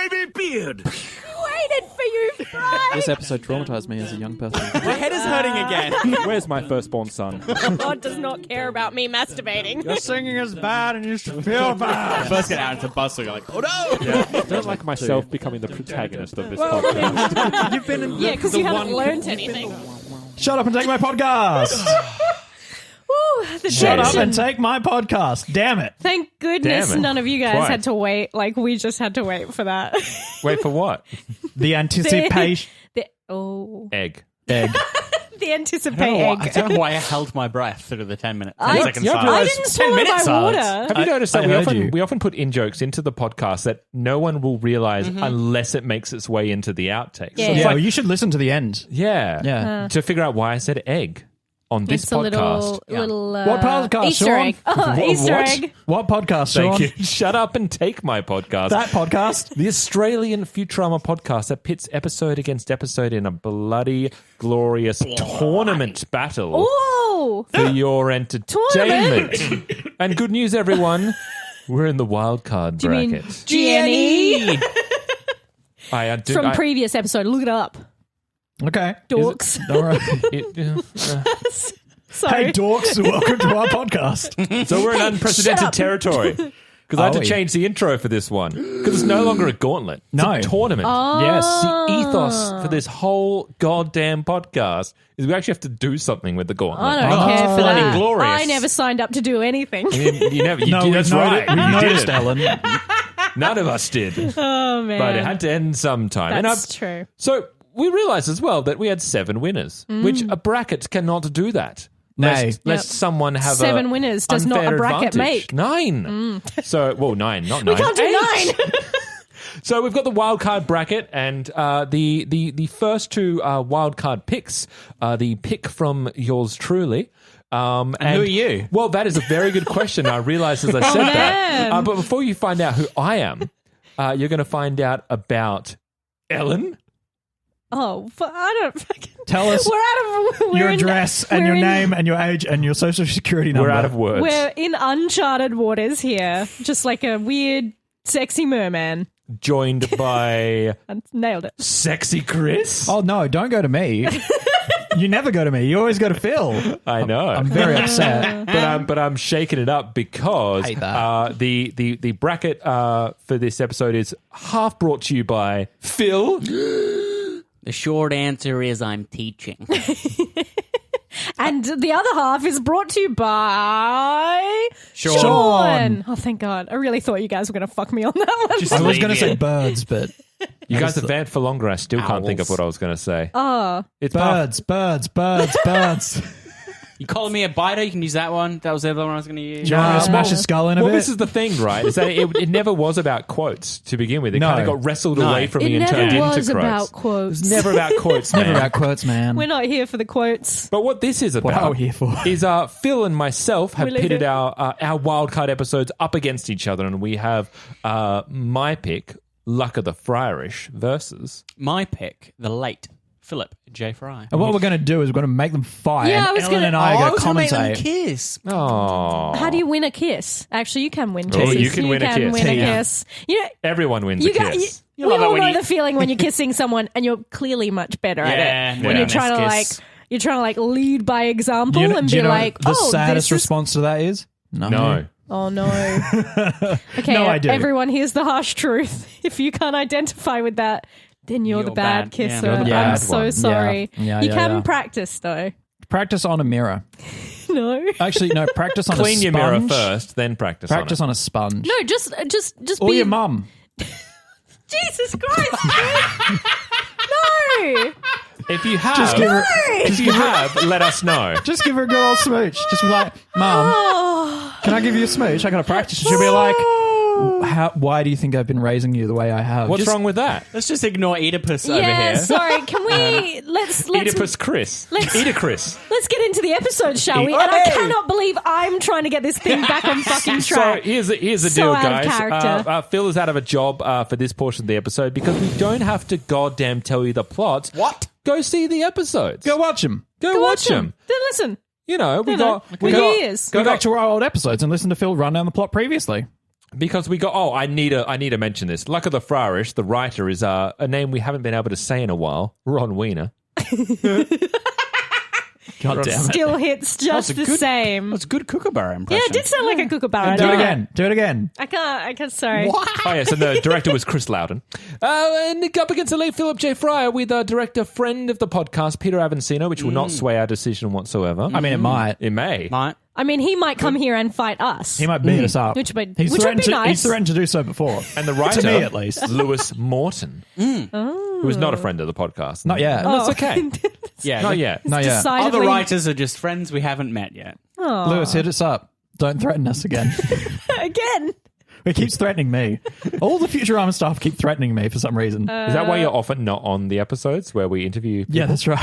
baby beard. Waited for you, Fry. This episode traumatized me as a young person. My head is hurting again. Where's my firstborn son? God does not care about me masturbating. Your singing is bad and you should feel bad. First get out into the bus, so you're like, oh no! Yeah, I don't like myself becoming the protagonist of this podcast. You've been in Yeah, because you haven't learned anything. Shut up and take my podcast. Woo, the Shut up tension. and take my podcast. Damn it. Thank goodness Damn it. none of you guys Twice. had to wait. Like, we just had to wait for that. Wait, for what? The anticipation. The Egg. Egg. the anticipate I egg. don't know why I held my breath through the 10 minutes. 10 I- second yeah, silence. I realised- didn't 10 swallow minute my silence. water. Have you noticed that I heard we often put in jokes into the podcast that no one will realize unless it makes its way into the outtakes? Yeah. So it's Yeah, like, well, you should listen to the end. yeah. Yeah. To figure out why I said egg on this It's a podcast. little What podcast, Easter Sean? egg. Oh, Easter what? egg. What podcast, Sean? Thank you. Shut up and take my podcast. That podcast? The Australian Futurama podcast that pits episode against episode in a bloody, glorious tournament battle Oh, for your entertainment. And good news, everyone. We're in the wild card do you mean bracket. Jenny from I- previous episode? Look it up, Okay. dorks. All right. Sorry. Hey, dorks, welcome to our podcast. So we're in Shut unprecedented up. territory. Because I had Are to we? change the intro for this one. Because it's no longer a gauntlet. It's No. a tournament. Yes. The ethos for this whole goddamn podcast is we actually have to do something with the gauntlet. I don't care for bloody that. glorious. I never signed up to do anything. You never. You No, did, we've that's right. noticed, we've You noticed, did. Ellen. None of us did. Oh man, But it had to end sometime. that's true. So we realised as well that we had 7 winners, which a bracket cannot do that. Nay. Lest someone have 7 winners does not unfair a bracket advantage. make. 9. So, well, 9, not 9. We can't do 9. So we've got the wildcard bracket, and the first 2 wildcard picks are the pick from yours truly. And who are you? Well, that is a very good question. I realised as I said that. man. But before you find out who I am, you're going to find out about Ellen. Oh, but I don't fucking... Tell us We're out of... We're your in- address and we're your in- name and your age and your social security number. We're out of words. We're in uncharted waters here. Just like a weird, sexy merman. Joined by I nailed it. Sexy Chris. Oh, no, don't go to me. You never go to me. You always go to Phil. I know. I'm very upset. but I'm shaking it up because Hate that. the bracket for this episode is half brought to you by Phil. The short answer is I'm teaching. And the other half is brought to you by... Sean. Oh, thank God. I really thought you guys were going to fuck me on that one. Just I was leave going to say it. birds, but You guys have vamped for longer. I still can't think of Owls. what I was going to say. Oh, It's half- birds. You calling me a biter? You can use that one. That was the other one I was going to use. Do you want me to smash his skull in a Well, bit? this is the thing, right? Is that it never was about quotes to begin with. It No. kind of got wrestled No. away from it me and never turned into was quotes. about quotes. It's never about quotes, man. Never about quotes, man. We're not here for the quotes. But what this is What about are we here for? is Phil and myself have We leave pitted it. our wildcard episodes up against each other, and we have my pick, Luck of the Fryrish, versus... My pick, the late Philip J. Fry. And what we're going to do is we're going to make them fight. Yeah, I and was Ellen gonna- and I I are going was to going to make them commentate. kiss. Oh, How do you win a kiss? Actually, you can win Oh, kisses. you can win a kiss. Win a Yeah. kiss. You know, Everyone wins you a got, kiss. we love it all when know you- the feeling when you're kissing someone and you're clearly much better at Yeah, it. yeah. When you're Nice trying to kiss. you're trying to like lead by example Do and you be know like, the oh, saddest this is... response to that is? No. Oh no. Okay, No, I do. everyone, here's the harsh truth. If you can't identify with that, then you're the You're bad bad. kisser. Yeah. You're the I'm bad so one. sorry. Yeah, you yeah, can yeah. practice though. Practice on a mirror. No. Actually, no, practice on a Clean sponge. your mirror first, then practice Practice on on a sponge. No, just Or be your mum. Jesus Christ. dude. No. it. If you have, Just give her, if you have, let us know. just give her a good old smooch. Just be like, Mum, Oh. can I give you a smooch? I got to practice. She'll be like, why do you think I've been raising you the way I have? What's wrong with that? Let's just ignore Oedipus over Yeah, here. sorry. Can we let's Oedipus Chris. Oedipus. let's get into the episode, shall we? And I cannot believe I'm trying to get this thing back on fucking So track. here's the So deal, out of guys. character. Phil is out of a job for this portion of the episode because we don't have to goddamn tell you the plot. What? Go see the episodes. Go watch them. Go watch them. Then listen. You know, we You know, got we're we got years. Go back to our old episodes and listen to Phil run down the plot previously. Because we got. Oh, I need to mention this. Luck of the Fryrish, the writer, is a name we haven't been able to say in a while. Ron Wiener. God damn it. Still hits just the same. That's a good Kookaburra Yeah, impression. it did sound like a kookaburra. Do it again. Do it again. I can't, sorry. Oh, yes, and the director was Chris Loudon. And up against the late Philip J. Fryer with director friend of the podcast, Peter Avancino, which will not sway our decision whatsoever. I mean, it might. It may. Might. I mean, he might come here and fight us. He might beat us up. Which would He's be threatened nice. He's threatened to do so before. And the writer, To me, at least. Lewis Morton, who is not a friend of the podcast. Not yet. And that's okay. Yeah. Not yet. Not yet. Decidedly- Other writers are just friends we haven't met yet. Lewis, hit us up. Don't threaten us again. Again. He keeps threatening me. All the Futurama staff keep threatening me for some reason. Is that why you're often not on the episodes where we interview people? Yeah, that's right.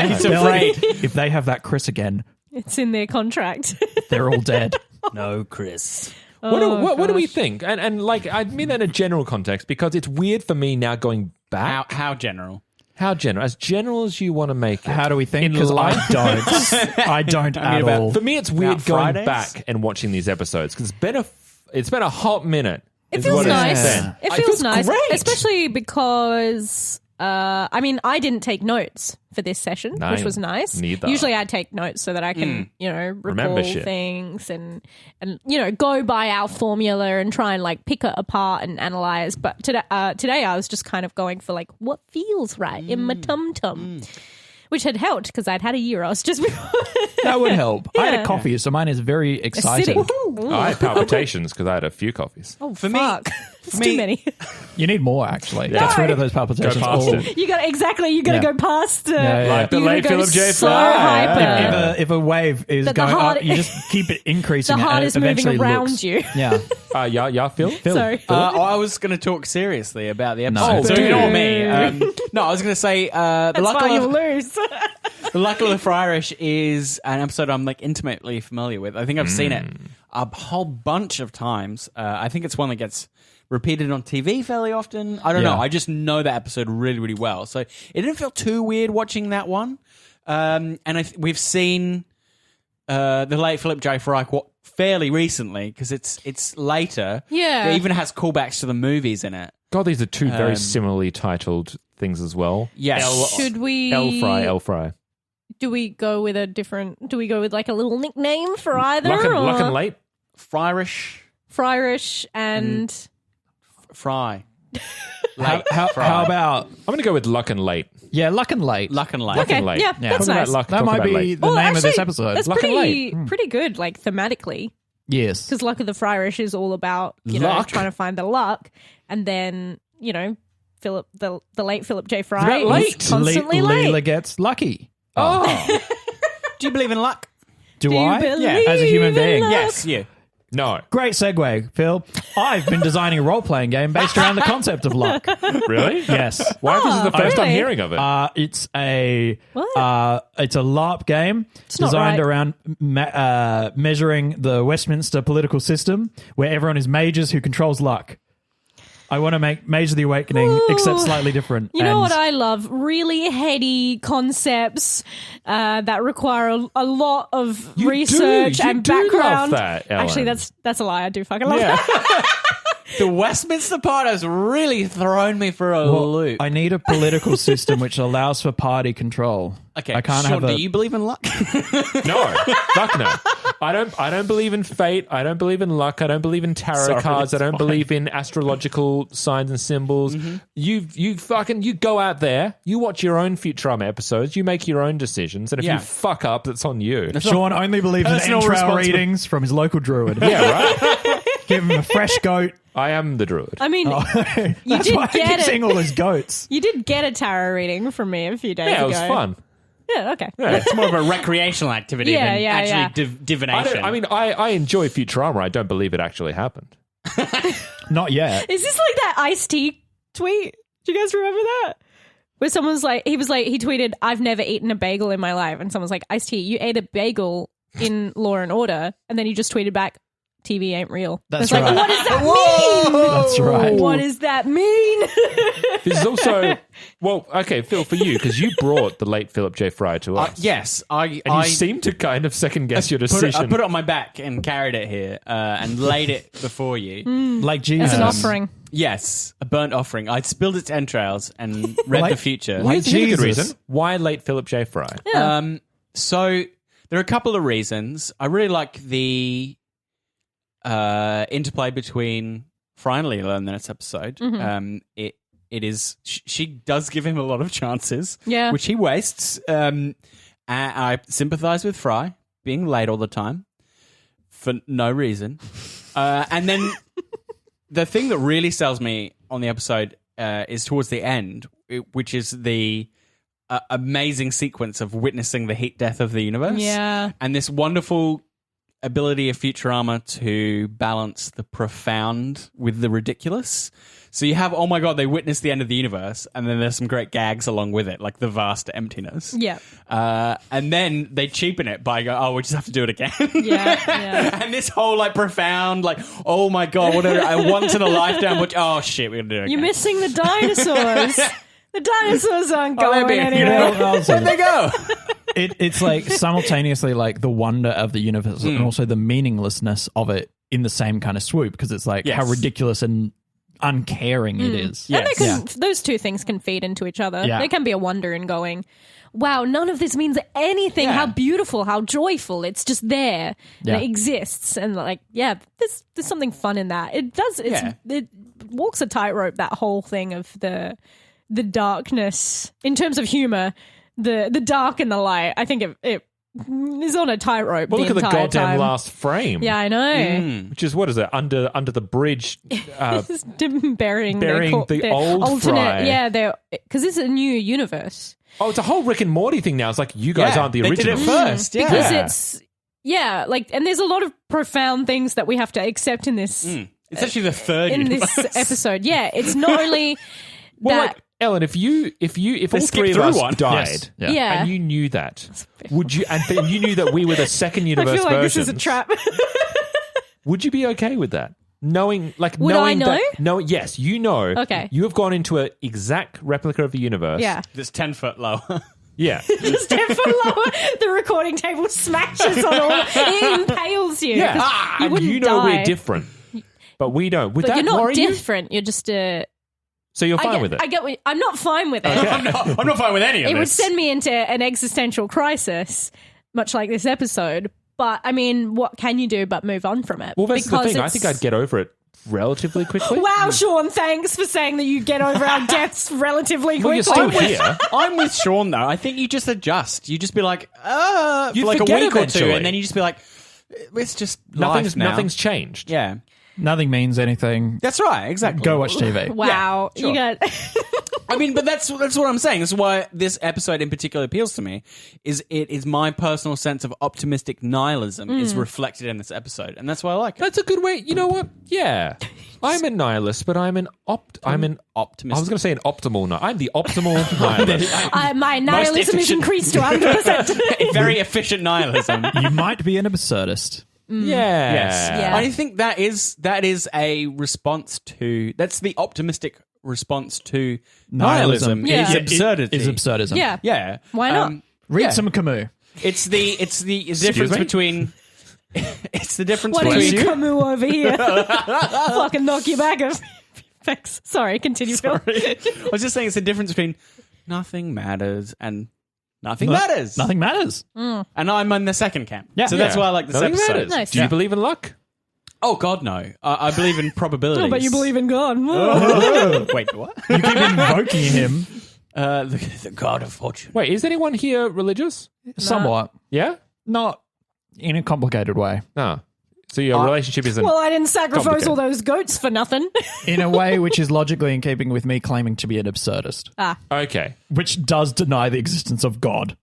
He's They're afraid. like, if they have that Chris again, It's in their contract. they're all dead. No, Chris. What do we think? And like, I mean that in a general context because it's weird for me now going back. How general? How general? As general as you want to make it. How do we think? In Because life? I don't at all. For me, it's weird About going Fridays? back and watching these episodes because it's been a hot minute. It is feels what nice. it's been. It feels nice. great. Especially because, I mean, I didn't take notes for this session, No, which was nice. neither. Usually I take notes so that I can, recall Remember shit. things and, go by our formula and try and like pick it apart and analyze. But today I was just kind of going for like what feels right in my tum-tum. Which had helped because I'd had a Euros just before. That would help. I had Yeah. a coffee, so mine is very exciting. Acidic. I had palpitations because I had a few coffees. Oh, For me- fuck. It's me- too many. You need more, actually. Get rid of those palpitations. Go past all. it. You got to Yeah. go past. yeah. Like the you gotta late go Philip J. so Fry. hyper. If a wave is That the going heart- up, you just keep it increasing. The heart and it is moving eventually around looks- you. Yeah. Yeah, Phil? Sorry. I was going to talk seriously about the episode. No. So Dude. ignore me. No, I was going to say the That's luck why you'll of lose. the Luck of the Fryrish is an episode I'm like intimately familiar with. I think I've seen it a whole bunch of times. I think it's one that gets repeated on TV fairly often. I don't Yeah. know. I just know that episode really, really well. So it didn't feel too weird watching that one. And we've seen the late Philip J. Fry fairly recently because it's later. Yeah. It even has callbacks to the movies in it. God, these are two very similarly titled things as well. Yes. Should we? L Fry. Do we go with a different? Do we go with like a little nickname for either? Luck or and late. Fryrish Fryrish and Fry. How about I'm going to go with Luck and late. Luck and late? Luck and Light. Luck Okay, and late. yeah, that's Talk about nice. luck, That talk might about be late. the name of this actually, episode. That's Luck and pretty good, like thematically, Yes. because Luck of the Fryrish is all about Luck? trying to find the luck, and then Philip, the late Philip J. Fry, about is late. constantly late. Leela gets lucky. Oh. Do you believe in luck? Do Do you I? believe As a human in being. luck? Yes, you. No. Great segue, Phil. I've been designing a role-playing game based around the concept of luck. Really? Yes. Why? This is the first I'm really? hearing of it. It's a What? it's a LARP game not designed right. around measuring the Westminster political system, where everyone is mages who controls luck. I want to make Mage of the Awakening, Ooh. except slightly different. You know And what I love? Really heady concepts that require a lot of You research do. You and do love background. that, Ellen. Actually, that's a lie. I do fucking love that. The Westminster part has really thrown me for a loop. I need a political system which allows for party control. Okay, I can't Sean, have a. do you believe in luck? No. Fuck no. I don't believe in fate. I don't believe in luck. I don't believe in tarot Sorry, cards. I it's don't fine. believe in astrological signs and symbols. You go out there, you watch your own Futurama episodes, you make your own decisions, and if Yeah. you fuck up, that's on you. Sean only believes in Personal entrail responsibility. readings from his local druid. Yeah, right? Give him a fresh goat. I am the druid. I mean, That's did why I get keep it. seeing all those goats. you did get a tarot reading from me a few days Yeah, ago. it was fun. Yeah, okay. Yeah. It's more of a recreational activity Yeah, than yeah, actually yeah. divination. I enjoy Futurama. I don't believe it actually happened. Not yet. Is this like that Ice-T tweet? Do you guys remember that? Where someone's like, he tweeted, "I've never eaten a bagel in my life," and someone's like, "Ice-T, you ate a bagel in Law and Order," and then he just tweeted back, TV ain't real. That's it's like, right. what does that mean? That's right. What does that mean? This is also well, okay, Phil, for you because you brought the late Philip J. Fry to us. Yes, and you seem to kind of second guess your decision. I put it on my back and carried it here and laid it before you. Like Jesus. As an offering. Yes, a burnt offering. I spilled its entrails and read the future. Like Here's a good Jesus. reason. Why late Philip J. Fry? So there are a couple of reasons. I really like the interplay between Fry and Leela in this episode. It is she does give him a lot of chances, which he wastes. And I sympathise with Fry being late all the time for no reason. And then the thing that really sells me on the episode is towards the end, which is the amazing sequence of witnessing the heat death of the universe. Yeah. And this wonderful ability of Futurama to balance the profound with the ridiculous. So you have, oh my God, they witnessed the end of the universe, and then there's some great gags along with it, like the vast emptiness. Yeah. And then they cheapen it by going, oh, we just have to do it again. Yeah. And this whole like profound, like, oh my God, what a once in a lifetime, but oh shit, we're going to do it again. You're missing the dinosaurs. The dinosaurs aren't going they're anywhere. Where'd they go? It's like simultaneously like the wonder of the universe and also the meaninglessness of it in the same kind of swoop, because it's like how ridiculous and uncaring it is. And they can, those two things can feed into each other. Yeah. There can be a wonder in going, wow, none of this means anything. Yeah. How beautiful, how joyful. It's just there. Yeah. And it exists. And like, there's something fun in that. It does. It walks a tightrope, that whole thing of the darkness in terms of humor, the dark and the light. I think it is on a tightrope. Well, look at the entire goddamn time. last frame. Yeah, I know. Which is, what is it, under the bridge? Just burying the their old alternate. Fry. Yeah, because this is a new universe. Oh, it's a whole Rick and Morty thing now. It's like, you guys aren't the they original. did it first. Yeah. Because it's like, and there's a lot of profound things that we have to accept in this It's actually the third in universe. this episode. Yeah, it's not only Well, that. like, Ellen, if all skipped three of through us one. died, Yes. Yeah. and you knew that, would you? And then you knew that we were the second I universe feel like versions. this is a trap. Would you be okay with that? Knowing Would knowing I know? that, no, yes, you know. Okay. You have gone into an exact replica of the universe. Yeah. That's 10 foot lower. Yeah. Step for lower, the recording table smashes on all. It impales you. Yeah. 'cause you And wouldn't you know die. we're different. But we don't. Would But that you're not worry you? different. You're just a. So you're fine with it? I get. I'm not fine with it. I'm not fine with any of It this. would send me into an existential crisis, much like this episode. But I mean, what can you do but move on from it? Well, that's the Because thing. I it's- think I'd get over it relatively quickly. Wow, Sean, thanks for saying that you get over our deaths relatively Well, quickly. you're still here. I'm with Sean though. I think you just adjust. You just be like, for You'd like a forget week or eventually. two, and then you just be like, it's just life now. Nothing's changed. Yeah, Nothing means anything. that's right. Exactly. Go watch TV. Wow, Yeah, sure. you got. I mean, but that's what I'm saying. This is why this episode in particular appeals to me. Is it is my personal sense of optimistic nihilism is reflected in this episode, and that's why I like it. That's a good way. You know what? Yeah. I'm a nihilist, but I'm an optimist. I was going to say an optimal nihilist. I'm the optimal nihilist. My nihilism is efficient. increased to 100%. Very efficient nihilism. You might be an absurdist. Yeah. Yes. Yeah. I think that is a response to that's the optimistic response to nihilism. Nihilism. Yeah. Is absurdity. Is absurdism. Yeah. Yeah. Why not? Read some Camus. It's the difference me? between it's the difference What are between you, Camus, over here? Fucking knock you back. Thanks. Sorry, continue, Phil. I was just saying it's the difference between nothing matters and nothing matters. Nothing matters. And I'm in the second camp. Yeah. So that's why I like this Nothing episode. matters. Nice. Do you Yeah. believe in luck? Oh God, no. I believe in probabilities. Oh, but you believe in God. Wait, what? You keep invoking him The god of fortune. Wait, is anyone here religious? somewhat. Yeah? Not in a complicated way. No. So your relationship isn't... Well, I didn't sacrifice Complicated. all those goats for nothing. In a way which is logically in keeping with me claiming to be an absurdist, okay. which does deny the existence of God.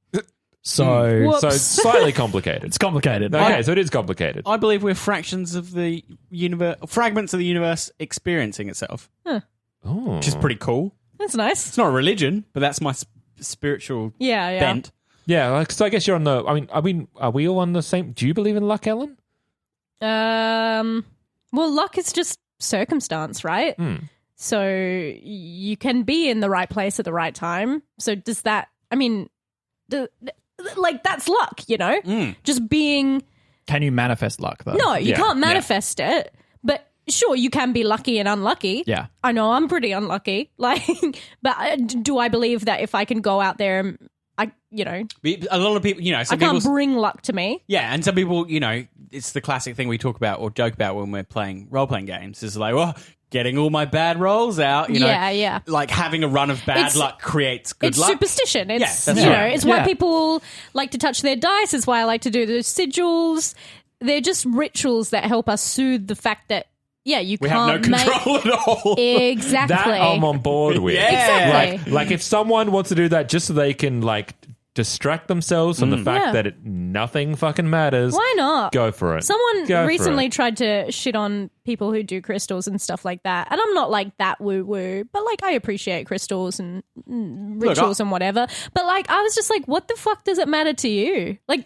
So Whoops. So it's slightly complicated. it's complicated. Okay, so it is complicated. I believe we're fractions of the universe, fragments of the universe experiencing itself, Oh. which is pretty cool. That's nice. It's not a religion, but that's my spiritual Yeah. bent. Yeah, so I guess you're on the... I mean, are we all on the same... Do you believe in luck, Ellen? Well, luck is just circumstance, right? So you can be in the right place at the right time. So does that, I mean, like that's luck, you know? Just being... Can you manifest luck, though? No, you can't manifest it, but sure, you can be lucky and unlucky. Yeah. I know I'm pretty unlucky. Like, but do I believe that if I can go out there and a lot of people, you know, I some can't people, bring luck to me? yeah, and some people, you know, it's the classic thing we talk about or joke about when we're playing role-playing games is like, well, getting all my bad rolls out, you know. Yeah. Like having a run of bad luck creates good luck. It's superstition. It's, that's you know, right. it's why people like to touch their dice. It's why I like to do the sigils. They're just rituals that help us soothe the fact that, yeah, you We can't have no control at all. Exactly. That I'm on board with. Yeah. Exactly. Like if someone wants to do that just so they can like distract themselves from the fact that nothing fucking matters. Why not? Go for it. Someone Go for recently it. tried to shit on people who do crystals and stuff like that. And I'm not like that woo-woo, but like I appreciate crystals and rituals and whatever. But like I was just like, what the fuck does it matter to you? Like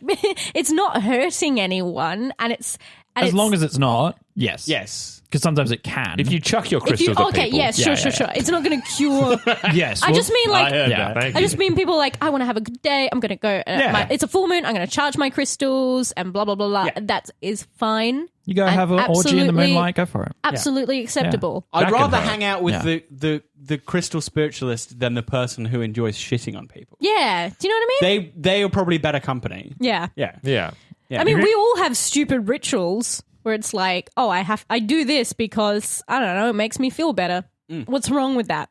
it's not hurting anyone and it's... As long as it's not, yes. Yes. Because sometimes it can. If you chuck your if you, crystals at okay, people. yes, sure. It's not going to cure... yes. I just mean like... Thank I you. just mean people like, I want to have a good day. I'm going to go. It's a full moon. I'm going to charge my crystals and blah, blah, blah, blah. Yeah. That is fine. You go and have an orgy in the absolutely- moonlight, go for it. Absolutely acceptable. I'd That can rather hurt. hang out with Yeah. the crystal spiritualist than the person who enjoys shitting on people. Yeah. Do you know what I mean? They are probably better company. Yeah. Yeah. Yeah. Yeah. I mean, we all have stupid rituals where it's like, oh, I do this because, I don't know, it makes me feel better. What's wrong with that?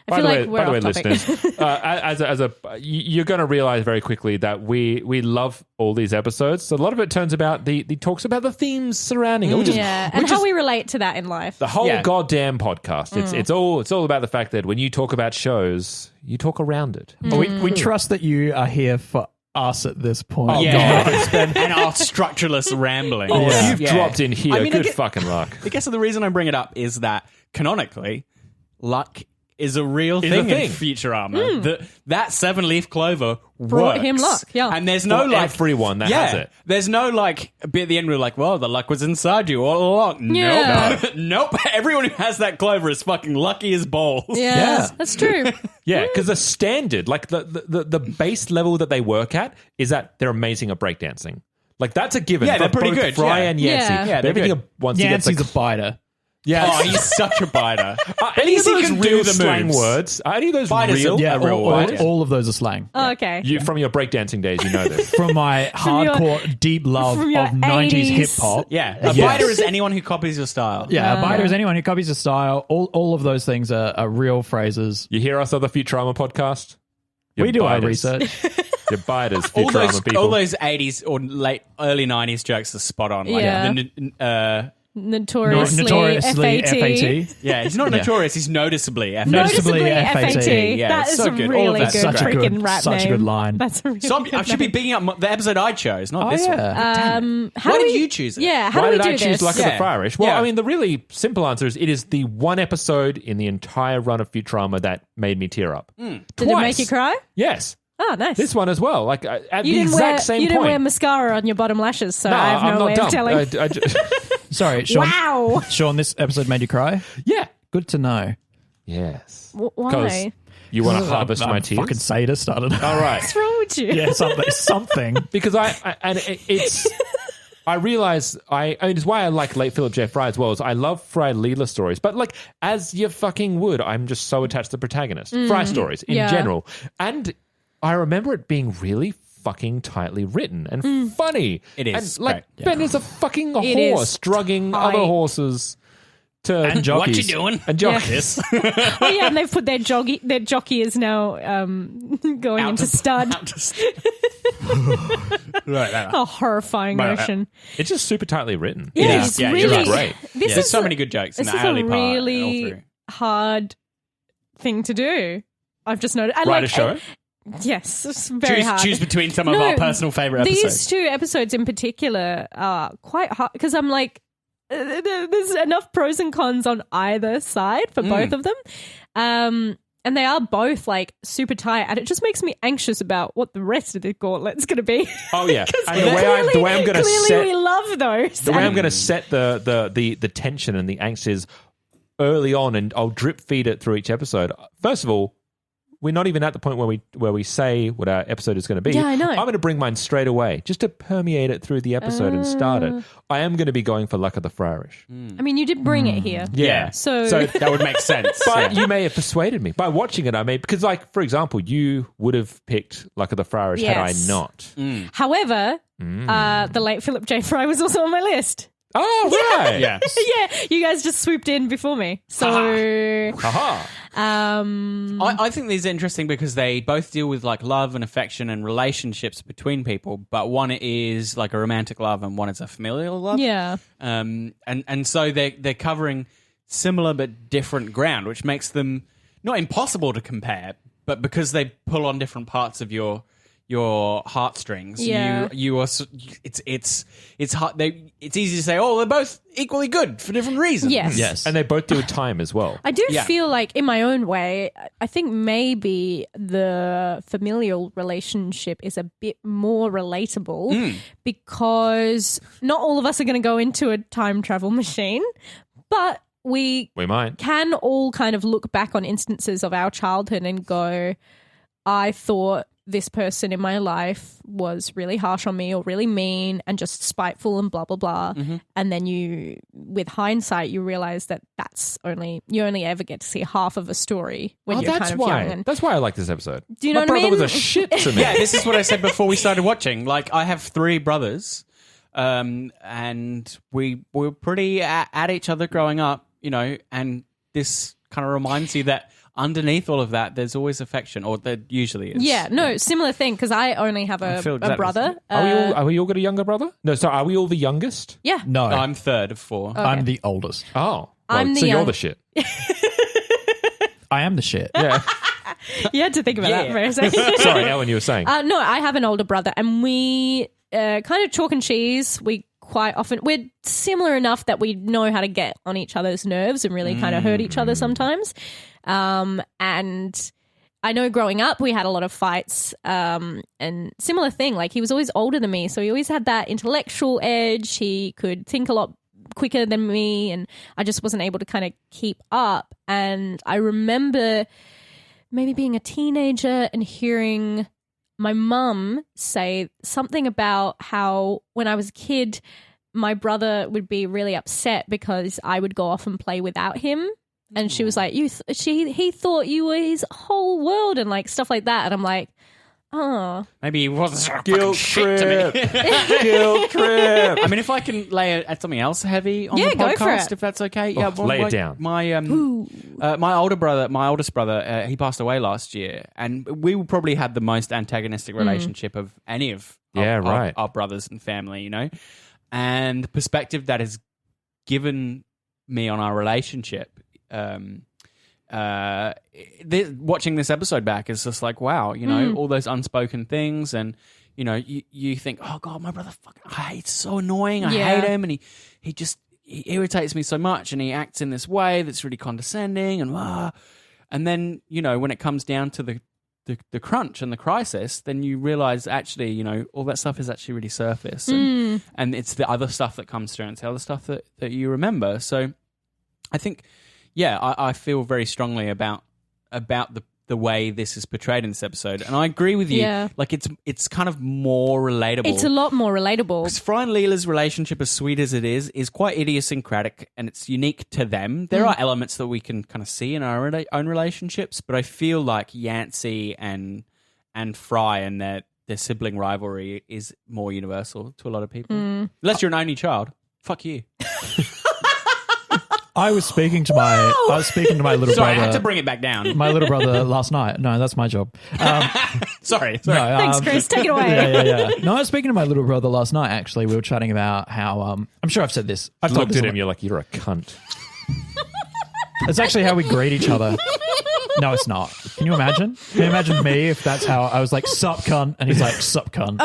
I feel like we're off topic. listeners, you're going to realize very quickly that we love all these episodes. So a lot of it turns about the talks about the themes surrounding it, which is And how we relate to that in life. the whole Yeah. goddamn podcast. It's all about the fact that when you talk about shows, you talk around it. We trust that you are here for us at this point. Oh, Yeah. God. It's been- And our structureless rambling. Yeah. You've dropped in here. I mean, Good I fucking luck. guess the reason I bring it up is that canonically, luck is a real Is a thing thing. in Futurama. That 7-leaf clover Brought works. him luck, yeah. And there's no For like everyone that has it. There's no like bit at the end where like, well, the luck was inside you all along. Yeah. Nope. Nope. Everyone who has that clover is fucking lucky as balls. Yeah, that's true. Yeah, because the standard, like the base level that they work at, is that they're amazing at breakdancing. Like that's a given. Yeah, for they're pretty both good, Fry yeah. and Yancy. Yeah. Yeah, they're everything good. once you get Yancey's the a biter. Oh, he's such a biter. At any of least he those can real do the slang moves. words. Are any of those Biters real? are- Yeah, real word. all of those are slang. Oh, okay. You from your breakdancing days, you know this. From my your- hardcore, deep love of from your 90s 80s. hip hop. Yeah. A Yes. biter is anyone who copies your style. Yeah, a biter is anyone who copies your style. All of those things are real phrases. You hear us on the Futurama podcast? We do our biters. research. You're biters, All Futurama people. all those 80s or early 90s jokes are spot on. Like Yeah. Notoriously, FAT. yeah, he's not notorious. He's noticeably FAT. Noticeably Noticeably FAT. FAT. Yeah, That it's is so a good. All of really that's good such a freaking good- rap such a name. good line. That's a really So good I should be name. picking up the episode I chose, not Oh, this yeah. one. How Why do did we- you choose it? Yeah, how Why do we did do I choose this? Luck of the Yeah. Fryrish? Well, Yeah. I mean, the really simple answer is it is the one episode in the entire run of Futurama that made me tear up. Did it make you cry? Yes. Oh, nice. This one as well. Like at you the didn't exact wear, same you point. didn't wear mascara on your bottom lashes, so no, I have I'm no not way dumb. of telling. Sorry, Sean. Wow. Sean, this episode made you cry? Yeah. Good to know. Yes. Why? You want to harvest I'm my tears? fucking sadist. I don't know. All right. What's wrong with you? Yeah, something. Because it's I realize it's why I like late Philip J. Fry as well. Is I love Fry Leela stories, but like as you fucking would, I'm just so attached to the protagonist. Fry stories in Yeah. general, and I remember it being really fucking tightly written and funny. It is and, like great. Ben is a fucking It is horse drugging tight. other horses to And jockeys. What you doing? and jockeys. Oh yeah, and they've put their jockey is now going into stud. Right. A horrifying notion. It's just super tightly written. Yeah, Yeah. it's Yeah, really you're right. Great. This There's is so many good jokes in This the is a early part. and all really through. hard thing to do. I've just noticed. Write a show. Yes, it's very hard. Choose between some of our personal favorite These episodes. two episodes in particular are quite hard because I'm like, there's enough pros and cons on either side for both of them. And they are both like super tight, and it just makes me anxious about what the rest of the gauntlet's going to be. Oh yeah, and the way I'm going to set we love those. The way I'm going to set the tension and the angst is early on, and I'll drip feed it through each episode. First of all, we're not even at the point where we say what our episode is going to be. Yeah, I know. I'm going to bring mine straight away just to permeate it through the episode and start it. I am going to be going for Luck of the Fryrish. I mean, you did bring it here. Yeah. So that would make sense. But you may have persuaded me. By watching it, I may, because like, for example, you would have picked Luck of the Fryrish had I not. However, the late Philip J. Fry was also on my list. Oh, right. Yeah. Yeah, you guys just swooped in before me. So, I think these are interesting because they both deal with like love and affection and relationships between people, but one is like a romantic love and one is a familial love. yeah. And so they're covering similar but different ground, which makes them not impossible to compare, but because they pull on different parts of your heartstrings, Yeah. you are it's hard. It's easy to say, oh, they're both equally good for different reasons. Yes. And they both deal with time as well. I do Yeah. feel like, in my own way, I think maybe the familial relationship is a bit more relatable because not all of us are going to go into a time travel machine, but we might. can all kind of look back on instances of our childhood and go, I thought this person in my life was really harsh on me or really mean and just spiteful and blah, blah, blah. And then you, with hindsight, you realize that you only ever get to see half of a story when you're kind of young. And That's why I like this episode. Do you know My what I brother mean? was a shit to me. Yeah, this is what I said before we started watching. Like, I have 3 brothers, and we were pretty at each other growing up, you know, and this kind of reminds you that underneath all of that, there's always affection, or there usually is. Yeah, no, similar thing, because I only have a feel exactly brother. Are we all got a younger brother? No, sorry, are we all the youngest? Yeah. No, I'm 3rd of 4. I'm the oldest. Oh. Well, I'm the so you're young- the shit. I am the shit. Yeah. You had to think about that Yeah. for a second. Sorry, Ellen, you were saying. No, I have an older brother, and we kind of chalk and cheese. We're similar enough that we know how to get on each other's nerves and really kind of hurt each other sometimes. And I know growing up we had a lot of fights, and similar thing, like he was always older than me, so he always had that intellectual edge. He could think a lot quicker than me, and I just wasn't able to kind of keep up. And I remember maybe being a teenager and hearing my mum say something about how when I was a kid, my brother would be really upset because I would go off and play without him. And she was like, he thought you were his whole world and like stuff like that. And I'm like, oh. Maybe he wasn't so fucking Guilt shit to me. trip. Guilt trip. I mean, if I can lay it at something else heavy on Yeah, the go podcast, for it. if that's okay. Oh, lay it down. My oldest brother, he passed away last year, and we probably had the most antagonistic relationship of any of our brothers and family, you know. And the perspective that has given me on our relationship, watching this episode back is just like, wow, you know, all those unspoken things, and you know, you think, oh god, my brother he's so annoying. I hate him, and he irritates me so much, and he acts in this way that's really condescending, and then, you know, when it comes down to the crunch and the crisis, then you realize actually, you know, all that stuff is actually really surface, and it's the other stuff that comes through, and it's the other stuff that you remember. So I think, yeah, I feel very strongly about the way this is portrayed in this episode, and I agree with you. Yeah. Like it's kind of more relatable. It's a lot more relatable. Because Fry and Leela's relationship, as sweet as it is quite idiosyncratic, and it's unique to them. There are elements that we can kind of see in our own relationships, but I feel like Yancey and Fry and their sibling rivalry is more universal to a lot of people. Unless you're an only child. Fuck you. I was speaking to my little Sorry, brother. I had to bring it back down. My little brother last night. No, that's my job. Sorry. No, Thanks, Chris. Take it away. Yeah. No, I was speaking to my little brother last night. Actually, we were chatting about how I'm sure I've said this. I've told Looked this at on him, you're like, you're a cunt. It's actually how we greet each other. No, it's not. Can you imagine? Can you imagine me if that's how I was like, sup cunt, and he's like, sup cunt.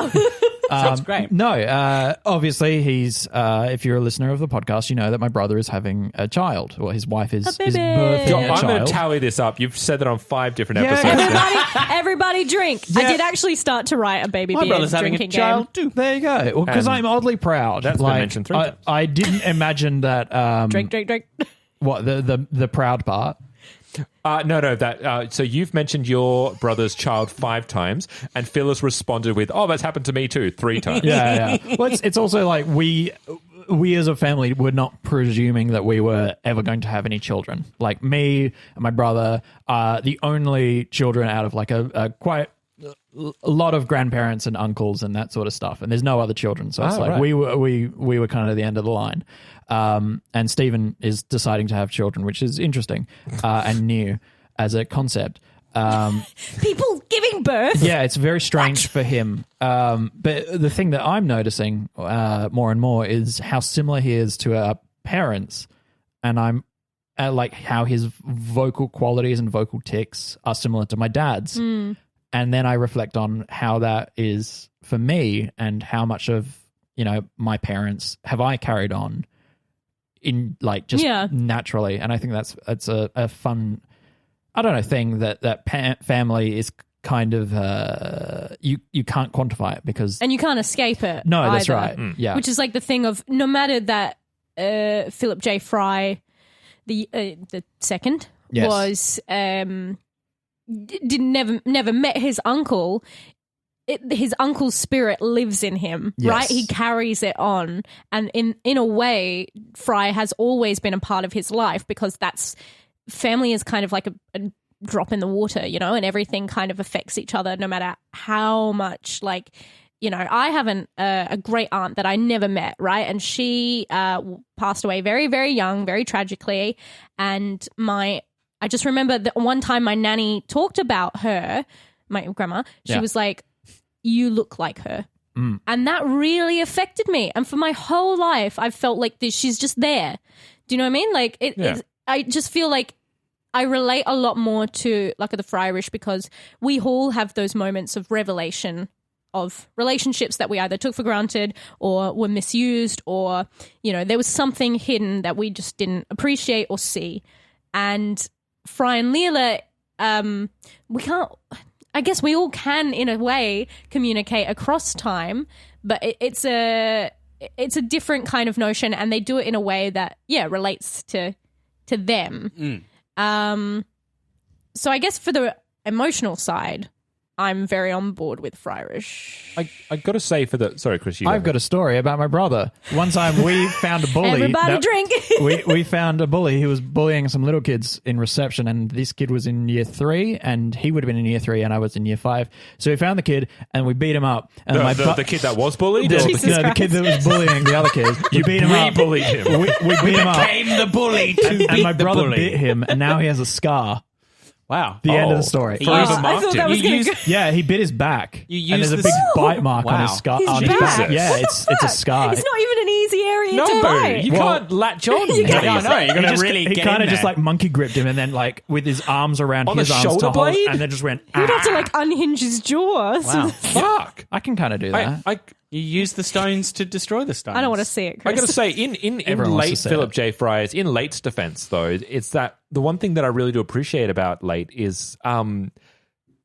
Sounds great. No, obviously he's. If you're a listener of the podcast, you know that my brother is having a child. Well, his wife is baby. birthing John, a I'm going child. to tally this up. You've said that on 5 different Yeah. episodes. Everybody drink. I did actually start to write a baby My beard brother's having a drinking child game. too. There you go. Well, because And I'm oddly proud. that's been mentioned 3 times. I didn't imagine that. Drink. What the proud part? No. That so you've mentioned your brother's child 5 times, and Phyllis responded with, "Oh, that's happened to me too 3 times." Yeah. Well, it's also like we as a family were not presuming that we were ever going to have any children. Like me and my brother are the only children out of like a quite a lot of grandparents and uncles and that sort of stuff. And there's no other children, so it's like right. we were kind of the end of the line. And Stephen is deciding to have children, which is interesting and new as a concept. People giving birth. Yeah, it's very strange for him. But the thing that I'm noticing more and more is how similar he is to our parents, and I'm like how his vocal qualities and vocal tics are similar to my dad's. And then I reflect on how that is for me and how much of my parents have I carried on in like just naturally. And I think that's a fun, I don't know, thing that family is kind of you can't quantify it because And you can't escape it. no, that's either. right. Yeah, Which is like the thing of no matter that Philip J. Fry, the second, Yes. was never met his uncle. His uncle's spirit lives in him, Yes. right? He carries it on, and in a way, Fry has always been a part of his life because family is kind of like a drop in the water, and everything kind of affects each other no matter how much, like, I have a great aunt that I never met, right? And she passed away very, very young, very tragically. And I just remember that one time my nanny talked about her, my grandma, she was like, "You look like her." And that really affected me. And for my whole life, I've felt like she's just there. Do you know what I mean? Like, I just feel like I relate a lot more to like the Fryrish because we all have those moments of revelation of relationships that we either took for granted or were misused or, there was something hidden that we just didn't appreciate or see. And Fry and Leela, I guess we all can, in a way, communicate across time, but it's a different kind of notion, and they do it in a way that relates to them. So I guess for the emotional side, I'm very on board with Fryrish. I got to say sorry, Chris, I've got a story about my brother. One time we found a bully. Everybody drink. we found a bully who was bullying some little kids in reception, and this kid was in year 3, and he would have been in year 3, and I was in year 5. So we found the kid, and we beat him up. And the kid that was bullied? the kid that was bullying the other kids. We beat him up. bullied him. We beat him up. Became the bully to beat And my the brother bully. bit him, and now he has a scar. Wow. The end of the story. He I used- thought that was going to go. Yeah, he bit his back. You and use there's a this- big bite mark on Wow. his scar. His on his back? back. Yeah, it's a scar. It's not even an easy area to No, bite. you can't latch on. You can't. Yeah, I know. You're going to really he get kind in of just there. like monkey gripped him and then like with his arms around On his the arms shoulder to hold, blade? and then just went, You'd have to "Ah." like unhinge his jaw. Wow. Fuck. I can kind of do that. You use the stones to destroy the stones. I don't want to see it, Chris. I got to say, in Everyone wants late to say Philip it. J. Fry's, in Late's defense, though, it's that the one thing that I really do appreciate about Late is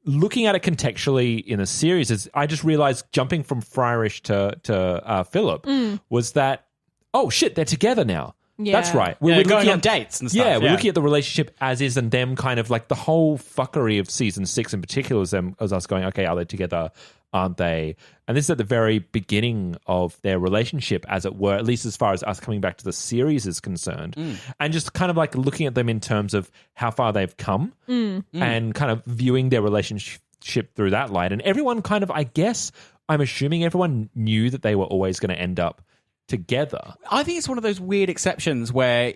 looking at it contextually in a series. Is I just realized jumping from Fryrish to Philip was that, oh shit, they're together now. Yeah. That's right. We're looking going at on dates and stuff. Yeah, we're looking at the relationship as is and them kind of like the whole fuckery of season 6 in particular as us going, okay, are they together? Aren't they? And this is at the very beginning of their relationship, as it were, at least as far as us coming back to the series is concerned. And just kind of like looking at them in terms of how far they've come and kind of viewing their relationship through that light. And everyone kind of, I guess, I'm assuming everyone knew that they were always going to end up together. I think it's one of those weird exceptions where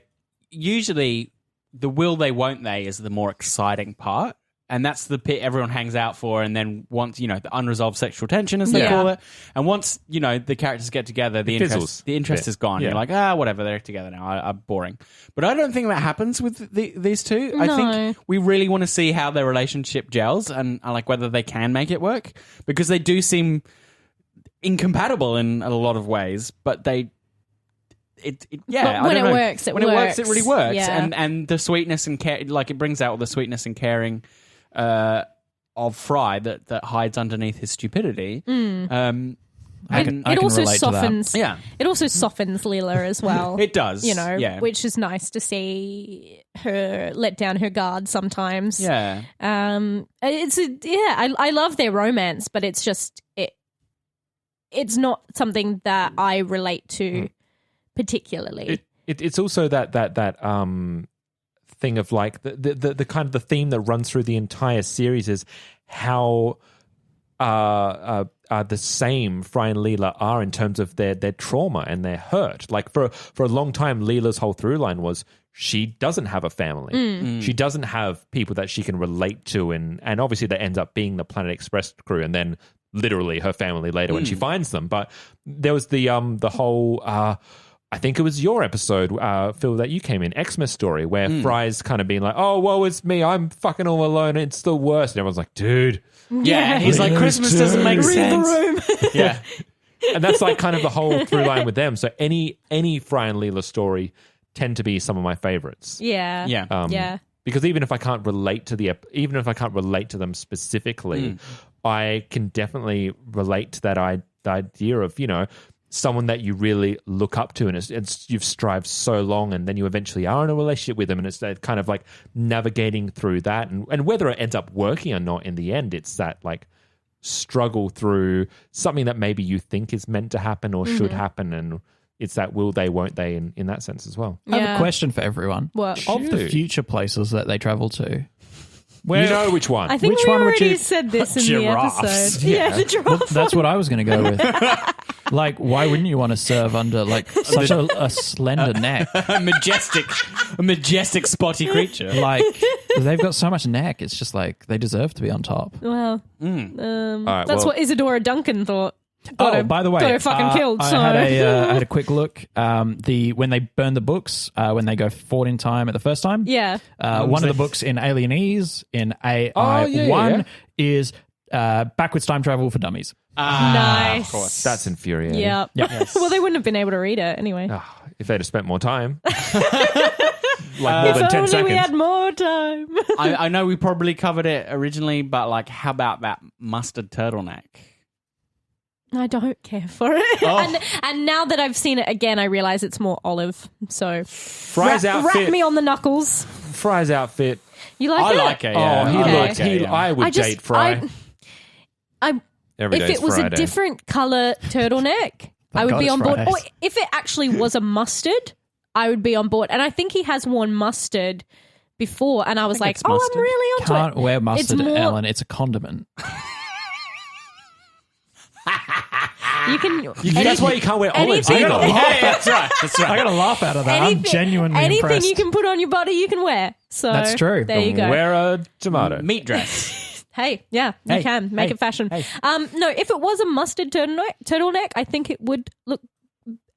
usually the will they, won't they is the more exciting part. And that's the bit everyone hangs out for. And then once, the unresolved sexual tension, as they call it. And once, the characters get together, the interest is gone. Yeah. You're like, whatever, they're together now. I'm boring. But I don't think that happens with these two. No. I think we really want to see how their relationship gels and like whether they can make it work. Because they do seem incompatible in a lot of ways, but when it works, it when works. it works, it really works. Yeah. And the sweetness and care, like it brings out all the sweetness and caring of Fry that hides underneath his stupidity. I It can also relate to that. softens. Yeah. It also softens Leela as well. It does, You know, yeah. which is nice to see her let down her guard sometimes. Yeah. I love their romance, but it's just it's not something that I relate to particularly. It's also that thing of like the kind of the theme that runs through the entire series is how the same Fry and Leela are in terms of their trauma and their hurt. Like for a long time, Leela's whole through line was she doesn't have a family. She doesn't have people that she can relate to, and obviously that ends up being the Planet Express crew, and then literally her family later when she finds them. But there was the whole. I think it was your episode, Phil, that you came in, Xmas story, where Fry's kind of being like, "Oh, woe is me, I'm fucking all alone. It's the worst." And everyone's like, "Dude." Yeah, he's like, Christmas doesn't make Read sense. the room. Yeah. And that's like kind of the whole through line with them. So any Fry and Leela story tend to be some of my favorites. Yeah. Yeah. Yeah. Because even if I can't relate to them specifically, I can definitely relate to that idea of, you know, someone that you really look up to, and it's you've strived so long, and then you eventually are in a relationship with them, and it's that kind of like navigating through that, and whether it ends up working or not in the end, it's that like struggle through something that maybe you think is meant to happen or should happen, and it's that will they, won't they in that sense as well. I have a question for everyone. What? Of the Shoot. future places that they travel to, You know which one? I think Which we one would already you- said this in Giraffes. the episode. Yeah, the giraffe. that's what I was going to go with. Like, why wouldn't you want to serve under like such a slender neck? A majestic spotty creature. Like, they've got so much neck. It's just like they deserve to be on top. Well, All right, that's well, what Isadora Duncan thought. Got her- by the way, got her fucking killed. So I had a quick look. When they burn the books, when they go forward in time at the first time, yeah, one of the books in Alienese in AI yeah, 1 yeah. is backwards time travel for dummies. nice. Of course. that's infuriating. Yeah. Well, they wouldn't have been able to read it anyway. Ah, if they'd have spent more time, like more If than 10 only seconds. we had more time. I know we probably covered it originally, but like, how about that mustard turtleneck? I don't care for it. And now that I've seen it again, I realize it's more olive. So Fry's rap outfit. me on the knuckles. Fry's outfit. You like I it? like it. Yeah. Oh, he Okay. looked. I would date Fry. Every If day's it was Friday. a different color turtleneck, I would God be it's on board. Fridays. Or if it actually was a mustard, I would be on board. And I think he has worn mustard before, and I was like, it's oh, mustard. I'm really onto Can't it. wear mustard, more- Alan. It's a condiment. You can. That's why you can't wear olives anything- either. Yeah, that's right. That's right. I got to laugh out of that. I'm genuinely anything impressed. you can put on your body, you can wear. So That's true. There you go. Wear a tomato. Meat dress. Hey, yeah, you Hey, can make hey, it fashion. hey. No, if it was a mustard turtleneck, I think it would look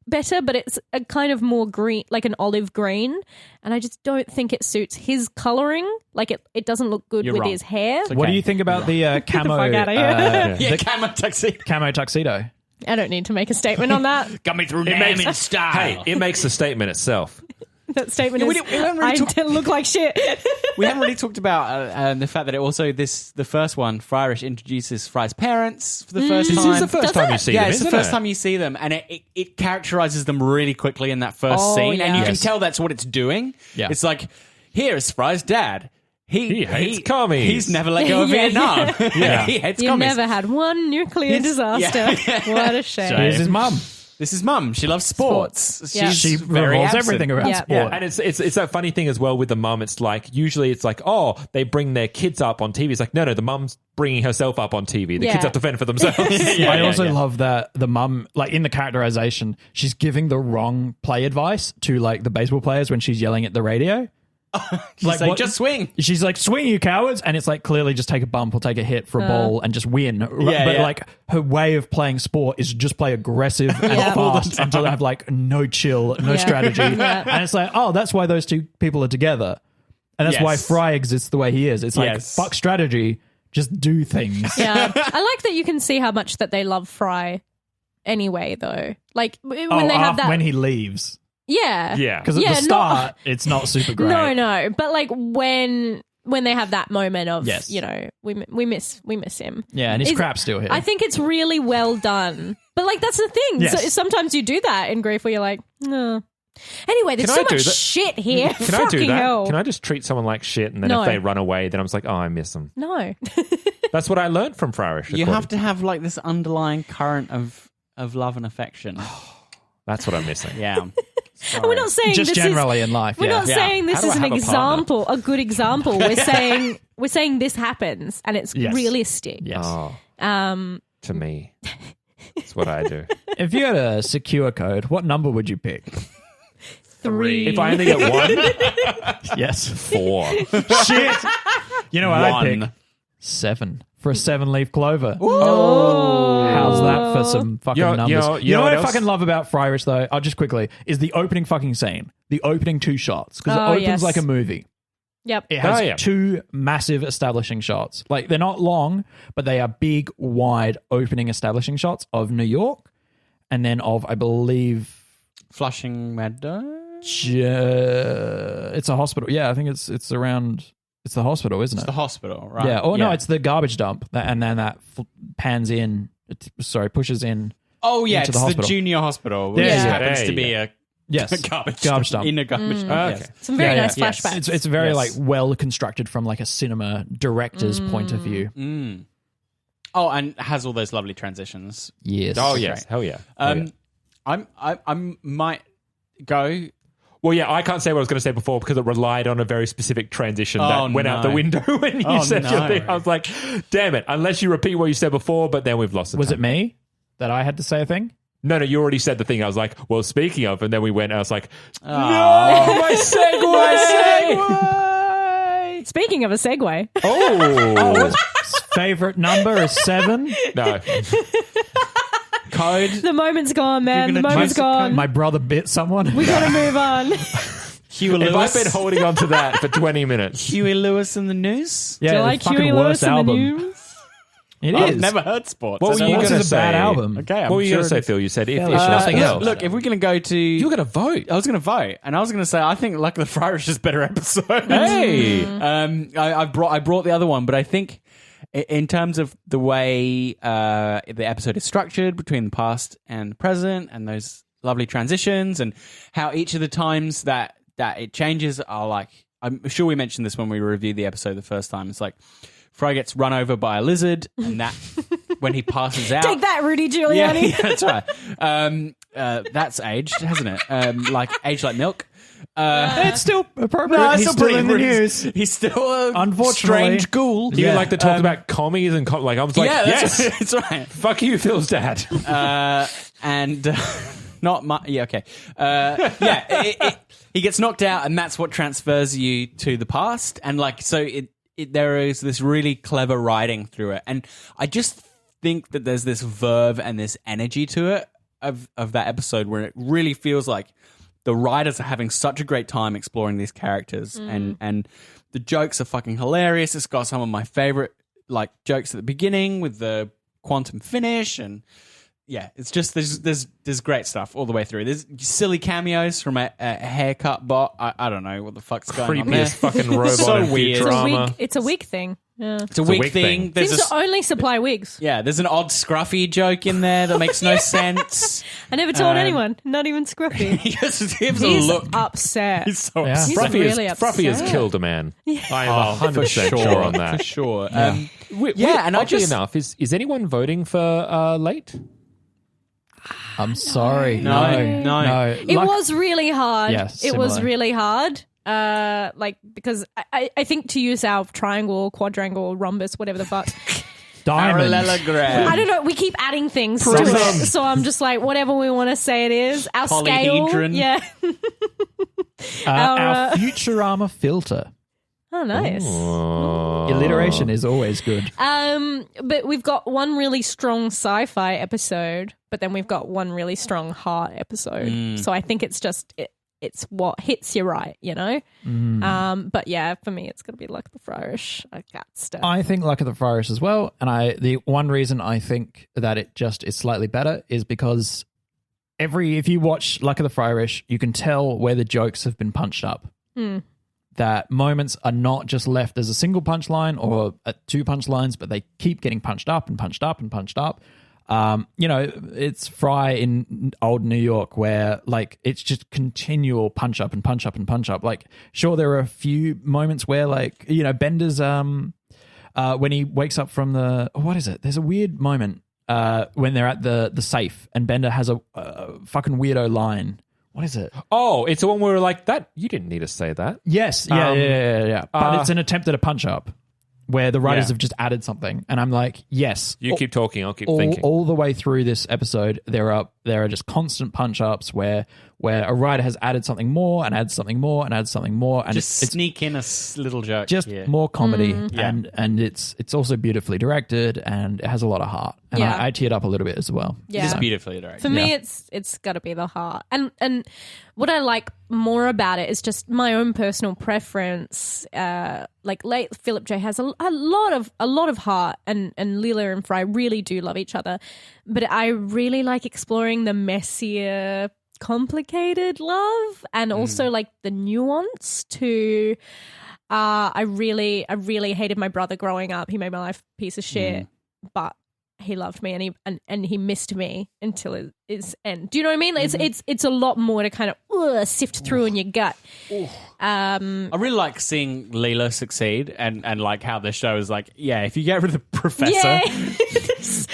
better, but it's a kind of more green, like an olive green, and I just don't think it suits his coloring. Like it doesn't look good You're with wrong. his hair. It's What do okay. you think about the camo? fuck outta here. Yeah, camo tuxedo. Camo tuxedo. I don't need to make a statement on that. Got me through It Nam makes in style. Hey, it makes the statement itself. That statement Yeah, we is, haven't really I talked- don't look like shit. We haven't really talked about the fact that it also the first one, Fryrish introduces Fry's parents for the first This time. is the first time you see yeah, them, it's the isn't first it? time you see them, and it characterizes them really quickly in that first Oh, scene, and you yeah. can Yes. tell that's what it's doing. Yeah. It's like, here's Fry's dad. He hates commies. He's never let go of Yeah. Vietnam. Yeah. He hates You commies. never had one nuclear disaster. Yeah. What a shame. Here's his mum. This is Mum. She loves sports. Yeah. She's She very revolves absent. everything around Yeah. sport. And it's that funny thing as well with the mum. It's like usually it's like, oh, they bring their kids up on TV. It's like, no, the mum's bringing herself up on TV. The Yeah. kids have to fend for themselves. I also love that the mum, like in the characterization, she's giving the wrong play advice to like the baseball players when she's yelling at the radio. She's like, just swing. She's like, swing, you cowards. And it's like, clearly just take a bump or take a hit for a ball and just win. But yeah. like her way of playing sport is just play aggressive and Yeah. fast until they have like no chill, no Yeah. strategy. Yeah. And it's like, oh, that's why those two people are together. And that's why Yes. Fry exists the way he is. It's like, Yes. fuck strategy, just do things. Yeah. I like that you can see how much that they love Fry anyway, though. Like when they have that when he leaves. Yeah. Yeah. Because at the start, it's not super great. No. But like when they have that moment of, Yes. you know, we miss him. Yeah, and his crap's still here. I think it's really well done. But like that's the thing. Yes. So sometimes you do that in grief where you're like, no. Anyway, there's Can so I do much that? shit here. Can I do Fucking that? hell. Can I just treat someone like shit, and then No. if they run away, then I'm just like, oh, I miss them. No. That's what I learned from Fryrish. You have to have like this underlying current of love and affection. That's what I'm missing. Yeah. We're not saying Just this generally in life, We're yeah. not saying this How do is I an have a example, a good example. We're saying this happens and it's Yes. realistic. Yes. Oh, Um, to me, that's what I do. If you had a secure code, what number would you pick? 3. If I only get one, Yes. 4. Shit. You know what I'd One. pick? 7 for a 7-leaf clover. Oh. How's that for some fucking You know- numbers? you know- You you know know what I what else? fucking love about Fryrish, though? I'll just quickly, is the opening fucking scene. The opening 2 shots. Because it Oh, opens yes. like a movie. Yep. It has Oh, yeah. 2 massive establishing shots. Like, they're not long, but they are big, wide opening establishing shots of New York and then of, I believe, Flushing Meadow. it's a hospital. Yeah, I think it's around. It's the hospital, isn't It's it? the hospital, right? Yeah. Oh no, it's the garbage dump, and then that pans in. Pushes in. Oh yeah, into it's the the hospital. junior hospital, which Yeah. happens There to you be go. a Yes, garbage dump. in a garbage dump. Okay. Yes. Some very Yeah, nice yeah. flashbacks. It's very Yes. like well constructed from like a cinema director's point of view. Mm. Oh, and has all those lovely transitions. Yes. Oh yes, hell yeah. Hell yeah. I might go. Well, yeah, I can't say what I was going to say before because it relied on a very specific transition Oh, that went out the no. window when you Oh, said no. your thing. I was like, damn it, unless you repeat what you said before, but then we've lost it. Was it me that I had to say a thing? No, you already said the thing. I was like, well, speaking of, and then we went, I was like, no, Oh. my segue! Speaking of a segue, Oh, Favorite number is 7. no. Code. the moment's gone, man. You're The gonna moment's choose the gone. My brother bit someone. We gotta move on. Huey If Lewis. I've been holding on to that for 20 minutes. Huey Lewis in the news. Yeah, Do you the like fucking Huey worst Lewis in the album. news? It I've is. never heard sports. What I were don't you know. This going to is a bad say? album. Okay, I'm What were you sure going to say, it is. Phil? You said if Fairly nothing shit. else. Look, if we're going to go to... You're going to vote. I was going to vote, and I was going to say I think Luck of the Fryrish is a better episode. Hey. I brought the other one, but I think in terms of the way the episode is structured between the past and the present, and those lovely transitions, and how each of the times that it changes are like, I'm sure we mentioned this when we reviewed the episode the first time. It's like Fry gets run over by a lizard, and that when he passes out. Take that, Rudy Yeah, Giuliani. yeah, that's right. That's aged, hasn't it? Like aged like milk. It's still appropriate. No, He's still in the news. He's still a Unfortunately. strange ghoul. Even Yeah. like the talk about commies and like I was like, yeah, yes, that's right. fuck you, Phil's dad. And not my. Yeah, okay. He gets knocked out, and that's what transfers you to the past. And like, so there is this really clever writing through it, and I just think that there's this verve and this energy to it of that episode where it really feels like the writers are having such a great time exploring these characters, and the jokes are fucking hilarious. It's got some of my favorite like jokes at the beginning with the quantum finish, and yeah, it's just there's great stuff all the way through. There's silly cameos from a haircut bot. I don't know what the fuck's going on there. Creepiest fucking robot So in weird. Futurama. It's a wig thing. Yeah. It's a wig wig thing. thing. There's Seems to only supply wigs. yeah, there's an odd scruffy joke in there that makes no sense. I never told anyone, not even Scruffy. He gives a He's look. upset. He's so Yeah. upset. He's Fruffy, really Fruffy has upset. killed a man. I am For 100% sure on that. For sure. And I oddly just- enough, is anyone voting for late? I'm sorry. No. No. It was really hard. Yes, it was similar. really hard. Like because I think to use our triangle, quadrangle, rhombus, whatever the fuck. Diamond. Parallelogram. I don't know. We keep adding things to it, so I'm just like, whatever we want to say it is. Our scale, Polyhedron. yeah. Our Futurama filter. Oh, nice. Alliteration is always good. But we've got one really strong sci-fi episode, but then we've got one really strong heart episode. So I think it's just it's what hits you right, you know? But yeah, for me, it's got to be Luck of the Fryrish. I got stuff. I think Luck of the Fryrish as well. And the one reason I think that it just is slightly better is because if you watch Luck of the Fryrish, you can tell where the jokes have been punched up. That moments are not just left as a single punchline or two punchlines, but they keep getting punched up and punched up and punched up. It's Fry in old New York where like it's just continual punch up and punch up and punch up. Like, sure, there are a few moments where like, Bender's when he wakes up from what is it? There's a weird moment when they're at the safe and Bender has a fucking weirdo line. What is it? Oh, it's the one where we're like, that you didn't need to say that. Yes. Yeah. But it's an attempt at a punch up where the writers have just added something. And I'm like, yes. You keep talking, I'll keep thinking. All the way through this episode, there are just constant punch ups where a writer has added something more and adds something more and adds something more. And just sneak in a little joke. Just more comedy. And it's also beautifully directed and it has a lot of heart. And I teared up a little bit as well. Yeah. Just beautifully directed. For me, it's got to be the heart. And what I like more about it is just my own personal preference. Like late Philip J has a lot of heart, and Leela and Fry really do love each other. But I really like exploring the messier, complicated love, and also like the nuance to. I really hated my brother growing up. He made my life a piece of shit, but he loved me and he missed me until his end. Do you know what I mean? It's a lot more to kind of sift through in your gut. I really like seeing Leela succeed and like how the show is like, if you get rid of the professor,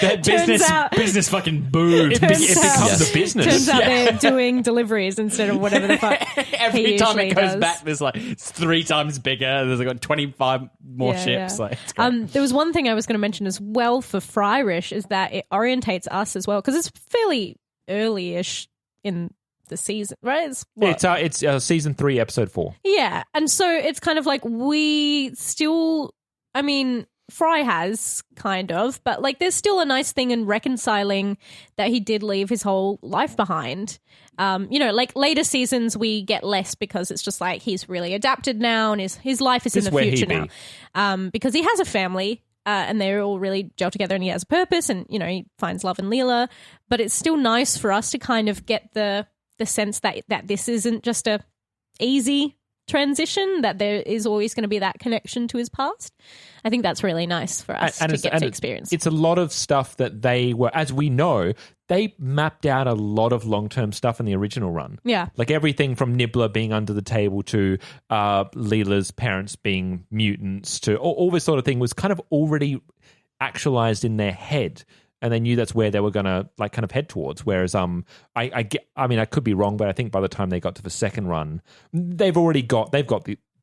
that business fucking boomed. It becomes a business. Turns out they're doing deliveries instead of whatever the fuck. Every time it goes back, there's like it's 3 times bigger. There's like 25 more ships. Yeah. Like, it's great. There was one thing I was going to mention as well for Fryrish is that it orientates us as well because it's fairly early-ish in the season, right? It's season 3, episode 4. Yeah, and so it's kind of like we still, I mean, Fry has kind of, but like there's still a nice thing in reconciling that he did leave his whole life behind. Like later seasons we get less because it's just like he's really adapted now and his life is in the future now. Because he has a family. And they're all really gel together and he has a purpose and, he finds love in Leela. But it's still nice for us to kind of get the sense that this isn't just a easy transition, that there is always going to be that connection to his past. I think that's really nice for us to get to experience. It's a lot of stuff that they were, as we know, they mapped out a lot of long-term stuff in the original run. Yeah. Like everything from Nibbler being under the table to Leela's parents being mutants to all this sort of thing was kind of already actualized in their head. And they knew that's where they were going to like kind of head towards. Whereas I could be wrong, but I think by the time they got to the second run, they've got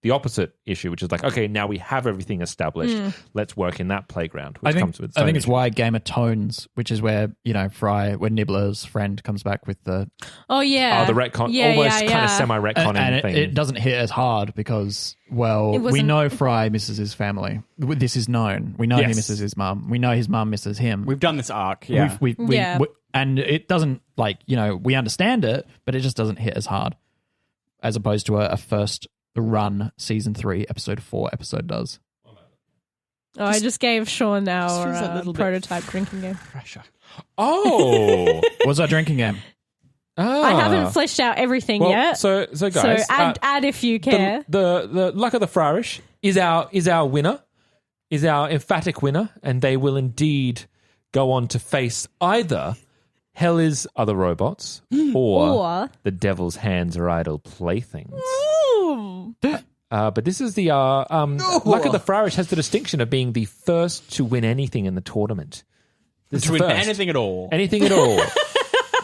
the opposite issue, which is like, okay, now we have everything established. Let's work in that playground. Which I comes with think it's why Game of Tones, which is where Fry, when Nibbler's friend comes back with the the retcon, almost kind of semi-retconning and thing. it doesn't hit as hard because we know Fry misses his family. This is known. We know he misses his mum. We know his mum misses him. We've done this arc, yeah. And it doesn't we understand it, but it just doesn't hit as hard as opposed to a first run season 3 episode 4 episode does. I just gave Sean our prototype drinking game. Pressure. Oh, what's our drinking game? I haven't fleshed out everything yet. So guys, add if you care. The Luck of the Fryrish is our winner, is our emphatic winner, and they will indeed go on to face either Hell Other Robots or The Devil's Hands Are Idle Playthings. But this is the Luck of the Fryrish has the distinction of being the first to win anything in the tournament. To win anything at all. Anything at all.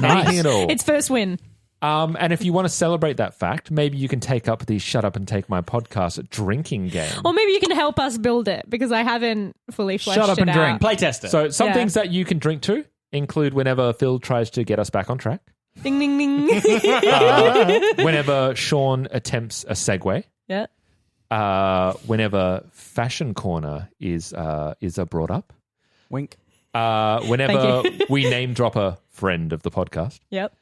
Anything at all. It's first win. And if you want to celebrate that fact, maybe you can take up the Shut Up and Take My Podcast drinking game. Or maybe you can help us build it because I haven't fully fleshed it out. Shut up and drink. Play test it. So some things that you can drink to include whenever Phil tries to get us back on track. Ding, ding, ding. Whenever Sean attempts a segue. Yeah. Whenever Fashion Corner is brought up. Wink. Whenever we name drop a friend of the podcast. Yep.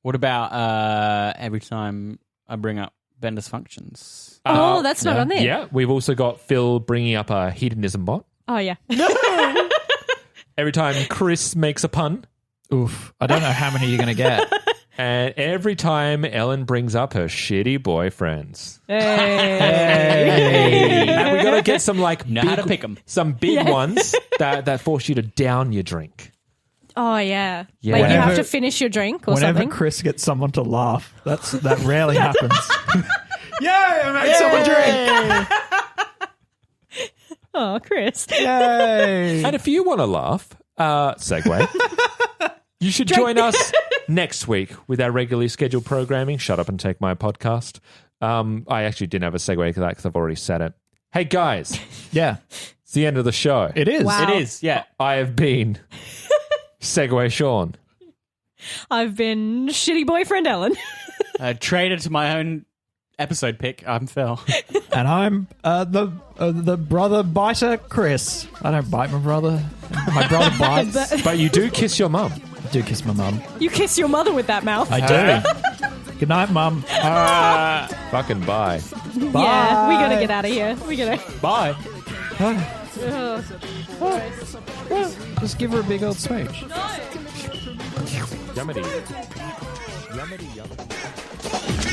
What about every time I bring up Bender's functions. Oh, that's not on there. Yeah, we've also got Phil bringing up a hedonism bot. Oh, yeah. Every time Chris makes a pun. Oof. I don't know how many you're going to get. And every time Ellen brings up her shitty boyfriends. Hey. And we got to get some like Know how to pick 'em. Some big ones that force you to down your drink. Oh, yeah. Yeah. Like you Whenever- have to finish your drink or Whenever something. Chris gets someone to laugh, that rarely happens. Yay! I made someone drink. Oh, Chris. Yay! And if you want to laugh, segue, you should join us next week with our regularly scheduled programming, Shut Up and Take My Podcast. I actually didn't have a segue to that because I've already said it. Hey, guys, Yeah, it's the end of the show. it is. Wow. It is, yeah. I have been Segway Sean. I've been shitty boyfriend Ellen. Traded to my own episode pick. I'm Phil. And I'm the brother biter, Chris. I don't bite my brother. My brother bites. But you do kiss your mum. I do kiss my mum. You kiss your mother with that mouth. I do. Good night, mum. Fucking bye. Yeah, we gotta get out of here. We gotta. Bye. Just give her a big old smooch. Yummity. Yummity, yummity.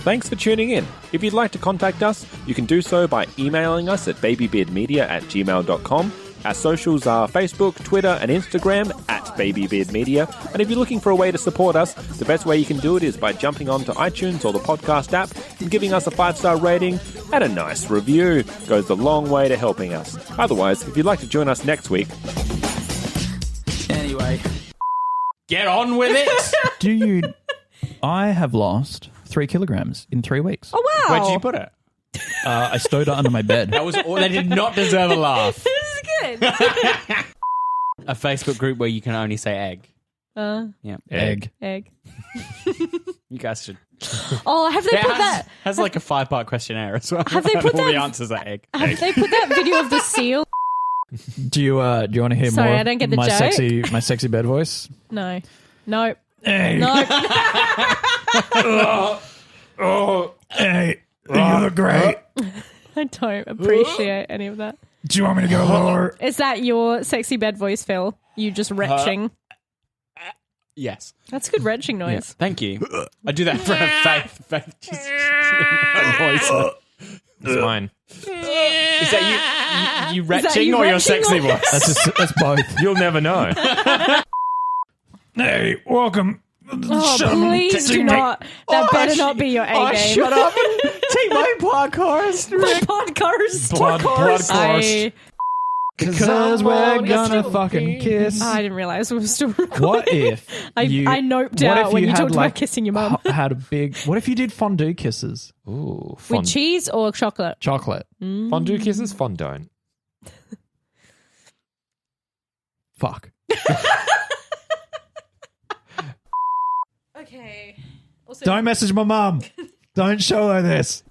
Thanks for tuning in. If you'd like to contact us, you can do so by emailing us at babybeardmedia@gmail.com. Our socials are Facebook, Twitter, and Instagram @babybeardmedia. And if you're looking for a way to support us, the best way you can do it is by jumping onto iTunes or the podcast app and giving us a 5-star rating and a nice review. Goes a long way to helping us. Otherwise, if you'd like to join us next week, Get on with it. Do you? I have lost 3 kilograms in 3 weeks. Oh wow! Where'd you put it? I stowed it under my bed. That was all. They did not deserve a laugh. This is good. A Facebook group where you can only say egg. Yeah. Egg. Egg. You guys should. Oh, have they put that? Has like a 5-part questionnaire as well. Have they put all that- the answers are egg. Have they put that video of the seal? Do you want to hear Sorry, more? I don't get the my joke. my sexy bed voice. No. Nope. Hey, Nope. hey, you look great. I don't appreciate any of that. Do you want me to go lower? Is that your sexy bed voice, Phil? You just retching? Yes. That's a good retching noise. Thank you. I do that for Faith. Faith just noise. It's mine. Is that you that retching you or your retching sexy or- voice? That's both. You'll never know. Hey, welcome. Oh, please do not. That better not be your A game. Shut up and take my podcast. Podcast. Blood I Because we're gonna fucking kiss. I didn't realize we were still recording. What if I noped out when you talked about kissing your mum. Had a big. What if you did fondue kisses? Ooh, With cheese or chocolate? Chocolate. fondue kisses, fondone. Fuck. Okay. Also, Don't message my mum. Don't show her this.